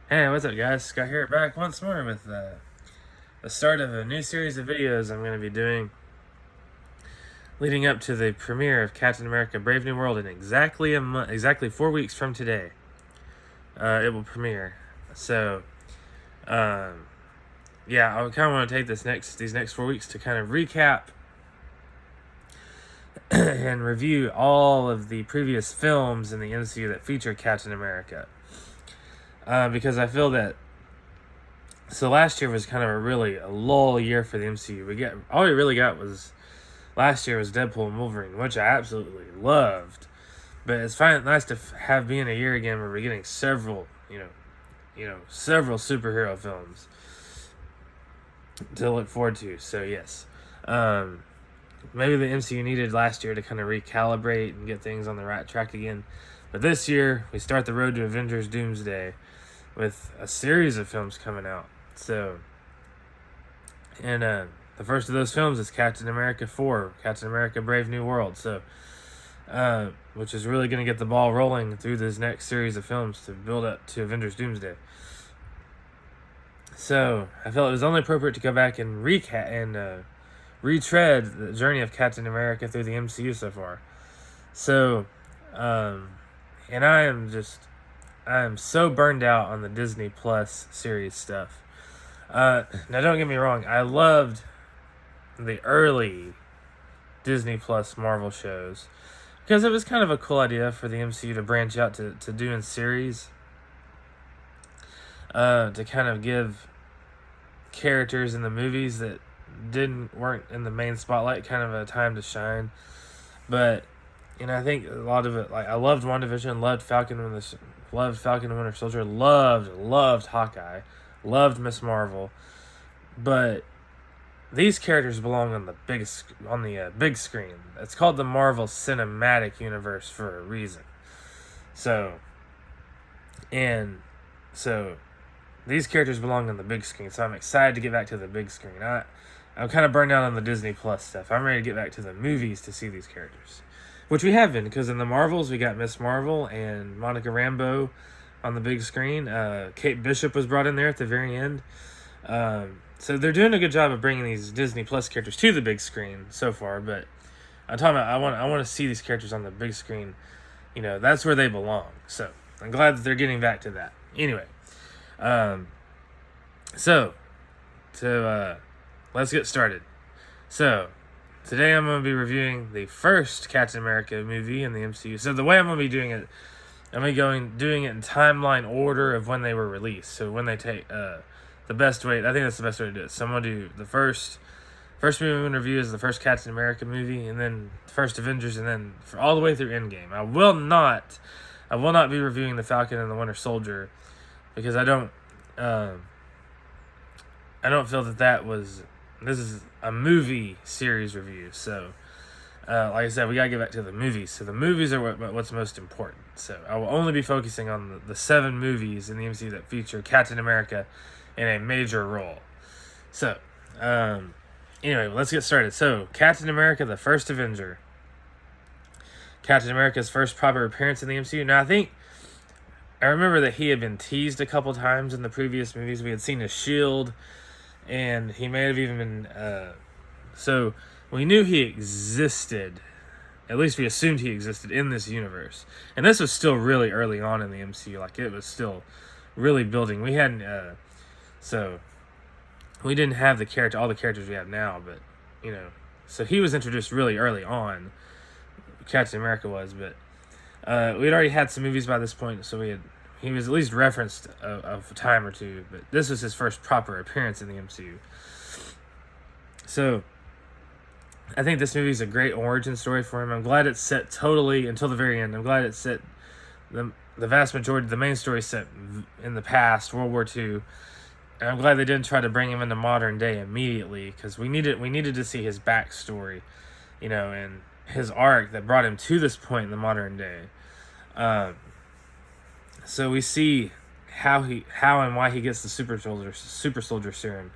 Hey, what's up, guys? Scott here, back once more with the start of a new series of videos I'm going to be doing leading up to the premiere of Captain America Brave New World in exactly a month, exactly 4 weeks from today. It will premiere. So, um, yeah, I kind of want to take these next 4 weeks to kind of recap and review all of the previous films in the MCU that feature Captain America. Because I feel that last year was kind of a lull year for the MCU. All we really got was last year was Deadpool and Wolverine, which I absolutely loved. But it's nice to have being a year again where we're getting several superhero films to look forward to. So yes, maybe the MCU needed last year to kind of recalibrate and get things on the right track again. But this year we start the road to Avengers Doomsday with a series of films coming out. So, and the first of those films is Captain America 4, Captain America Brave New World. So, which is really going to get the ball rolling through this next series of films to build up to Avengers Doomsday. So, I felt it was only appropriate to go back and retread the journey of Captain America through the MCU so far. So, and I am so burned out on the Disney Plus series stuff. Now, don't get me wrong, I loved the early Disney Plus Marvel shows because it was kind of a cool idea for the MCU to branch out to doing series, to kind of give characters in the movies that weren't in the main spotlight kind of a time to shine. But I think a lot of it, like I loved WandaVision, loved Falcon and Winter Soldier, loved Hawkeye, loved Miss Marvel, but these characters belong on the big screen. It's called the Marvel Cinematic Universe for a reason. So these characters belong on the big screen. So I'm excited to get back to the big screen. I'm kind of burned out on the Disney Plus stuff. I'm ready to get back to the movies to see these characters, which we have been, because in the Marvels we got Miss Marvel and Monica Rambeau on the big screen. Kate Bishop was brought in there at the very end. So they're doing a good job of bringing these Disney Plus characters to the big screen so far. But I'm talking about I want to see these characters on the big screen. That's where they belong. So I'm glad that they're getting back to that. Anyway, let's get started. So today I'm going to be reviewing the first Captain America movie in the MCU. So the way I'm going to be doing it, I'm going to be doing it in timeline order of when they were released. So when they take the best way, I think that's the best way to do it. So I'm going to do the first movie I'm going to review is the first Captain America movie, and then the first Avengers, and then all the way through Endgame. I will not be reviewing the Falcon and the Winter Soldier because I don't feel this is a movie series review. So, like I said, we gotta get back to the movies. So the movies are what's most important. So I will only be focusing on the 7 movies in the MCU that feature Captain America in a major role. So, anyway, let's get started. So, Captain America, the first Avenger. Captain America's first proper appearance in the MCU. Now, I remember that he had been teased a couple times in the previous movies. We had seen his shield, and he may have even been, so we knew he existed. At least we assumed he existed in this universe. And this was still really early on in the MCU. Like, it was still really building. We hadn't, so we didn't have all the characters we have now, but, so he was introduced really early on. Captain America was, but we'd already had some movies by this point, so he was at least referenced a time or two, but this was his first proper appearance in the MCU. So I think this movie is a great origin story for him. I'm glad it's set totally until the very end. I'm glad it's set the vast majority of the main story set in the past, World War II. And I'm glad they didn't try to bring him into modern day immediately, because we needed to see his backstory, and his arc that brought him to this point in the modern day. So we see how and why he gets the super soldier serum.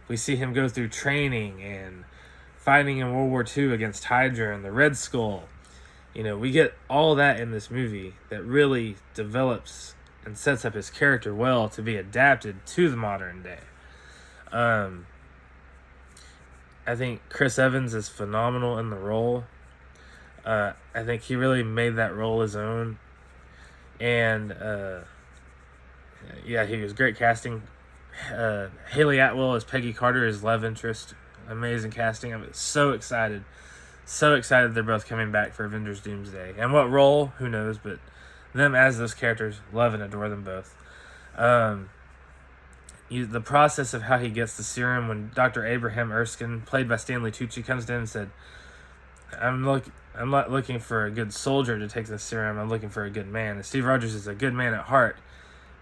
We see him go through training and fighting in World War II against Hydra and the Red Skull. We get all that in this movie that really develops and sets up his character well to be adapted to the modern day. I think Chris Evans is phenomenal in the role. I think he really made that role his own. And, yeah, he was great casting. Haley Atwell as Peggy Carter, his love interest. Amazing casting. I'm so excited. So excited they're both coming back for Avengers Doomsday. And what role? Who knows? But them as those characters, love and adore them both. The process of how he gets the serum, when Dr. Abraham Erskine, played by Stanley Tucci, comes in and said, I'm not looking for a good soldier to take the serum. I'm looking for a good man. And Steve Rogers is a good man at heart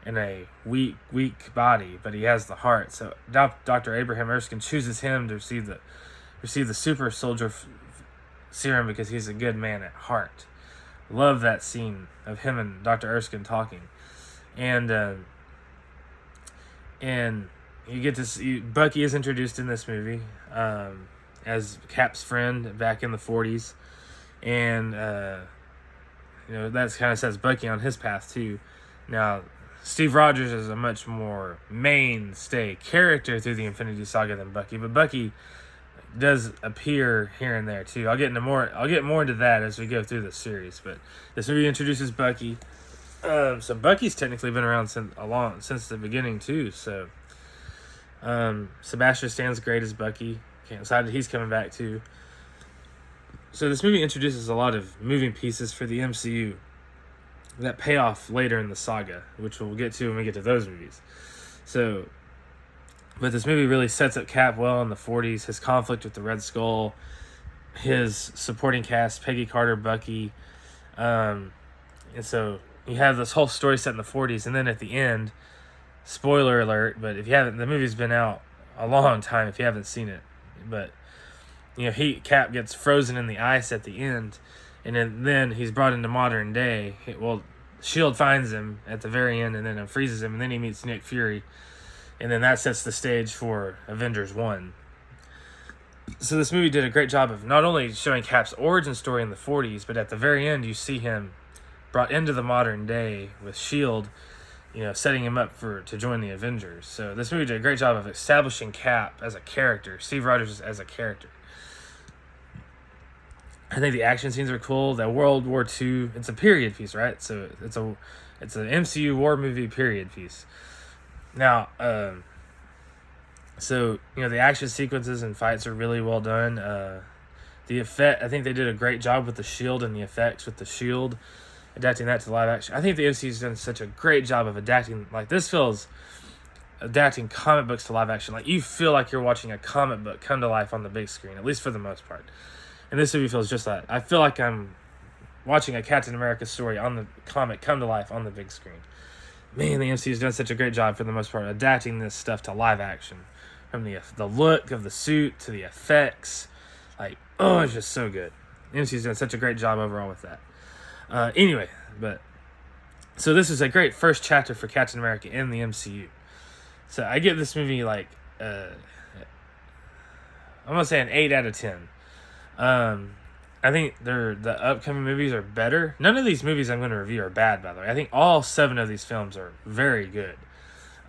in a weak body, but he has the heart. So Dr. Abraham Erskine chooses him to receive the super soldier serum because he's a good man at heart. Love that scene of him and Dr. Erskine talking. And you get to see Bucky is introduced in this movie as Cap's friend back in the 40s. And, that kind of sets Bucky on his path, too. Now, Steve Rogers is a much more mainstay character through the Infinity Saga than Bucky, but Bucky does appear here and there, too. I'll get more into that as we go through the series, but this movie introduces Bucky. So Bucky's technically been around since the beginning, too, so Sebastian Stan's great as Bucky. Excited he's coming back, too. So this movie introduces a lot of moving pieces for the MCU that pay off later in the saga, which we'll get to when we get to those movies. But this movie really sets up Cap well in the 40s, his conflict with the Red Skull, his supporting cast, Peggy Carter, Bucky. And so you have this whole story set in the 40s, and then at the end, spoiler alert, but the movie's been out a long time if you haven't seen it. But Cap gets frozen in the ice at the end, and then he's brought into modern day. S.H.I.E.L.D. finds him at the very end and then freezes him, and then he meets Nick Fury, and then that sets the stage for Avengers 1. So this movie did a great job of not only showing Cap's origin story in the 40s, but at the very end you see him brought into the modern day with S.H.I.E.L.D., setting him up to join the Avengers. So this movie did a great job of establishing Cap as a character, Steve Rogers as a character. I think the action scenes are cool. The World War II, it's a period piece, right? So it's an MCU war movie period piece. Now, the action sequences and fights are really well done. The effect, I think they did a great job with the S.H.I.E.L.D. and the effects with the S.H.I.E.L.D., adapting that to live action. I think the MCU's done such a great job of adapting. Like, this feels adapting comic books to live action. Like, you feel like you're watching a comic book come to life on the big screen, at least for the most part. And this movie feels just that. I feel like I'm watching a Captain America story on the comic come to life on the big screen. Man, the MCU's done such a great job for the most part adapting this stuff to live action. From the look of the suit to the effects. It's just so good. The MCU's done such a great job overall with that. So this is a great first chapter for Captain America in the MCU. So I give this movie I'm gonna say an 8 out of 10. I think the upcoming movies are better. None of these movies I'm going to review are bad, by the way. I think all 7 of these films are very good.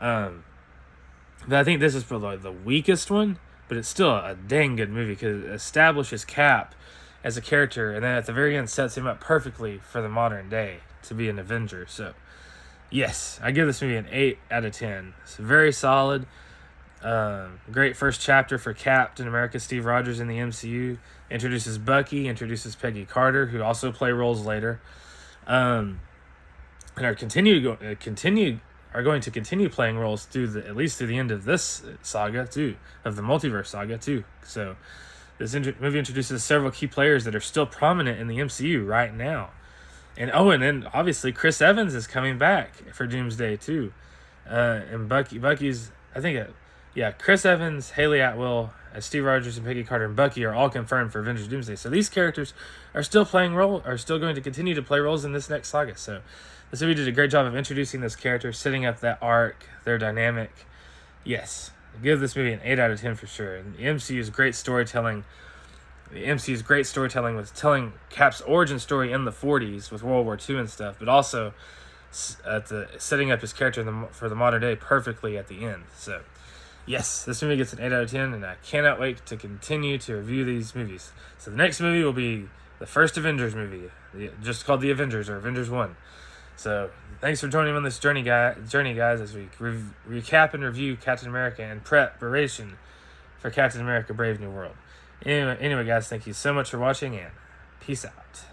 But I think this is probably the weakest one, but it's still a dang good movie because it establishes Cap as a character, and then at the very end sets him up perfectly for the modern day to be an Avenger. So, yes, I give this movie an 8 out of 10. It's very solid. Great first chapter for Captain America, Steve Rogers in the MCU. Introduces Bucky, introduces Peggy Carter, who also play roles later. And are going to continue playing roles at least through the end of this saga too, of the multiverse saga too. So this movie introduces several key players that are still prominent in the MCU right now. And then obviously Chris Evans is coming back for Doomsday too. And Bucky's, I think, Chris Evans, Haley Atwell, Steve Rogers, and Peggy Carter and Bucky are all confirmed for Avengers Doomsday. So these characters are still going to continue to play roles in this next saga. So this movie did a great job of introducing those characters, setting up that arc, their dynamic. Yes, I give this movie an 8 out of 10 for sure. And the MCU's great storytelling. Was telling Cap's origin story in the 40s with World War II and stuff, but also setting up his character for the modern day perfectly at the end. So, yes, this movie gets an 8 out of 10, and I cannot wait to continue to review these movies. So the next movie will be the first Avengers movie, just called The Avengers or Avengers 1. So thanks for joining me on this journey, guys, as we recap and review Captain America in preparation for Captain America Brave New World. Anyway, guys, thank you so much for watching, and peace out.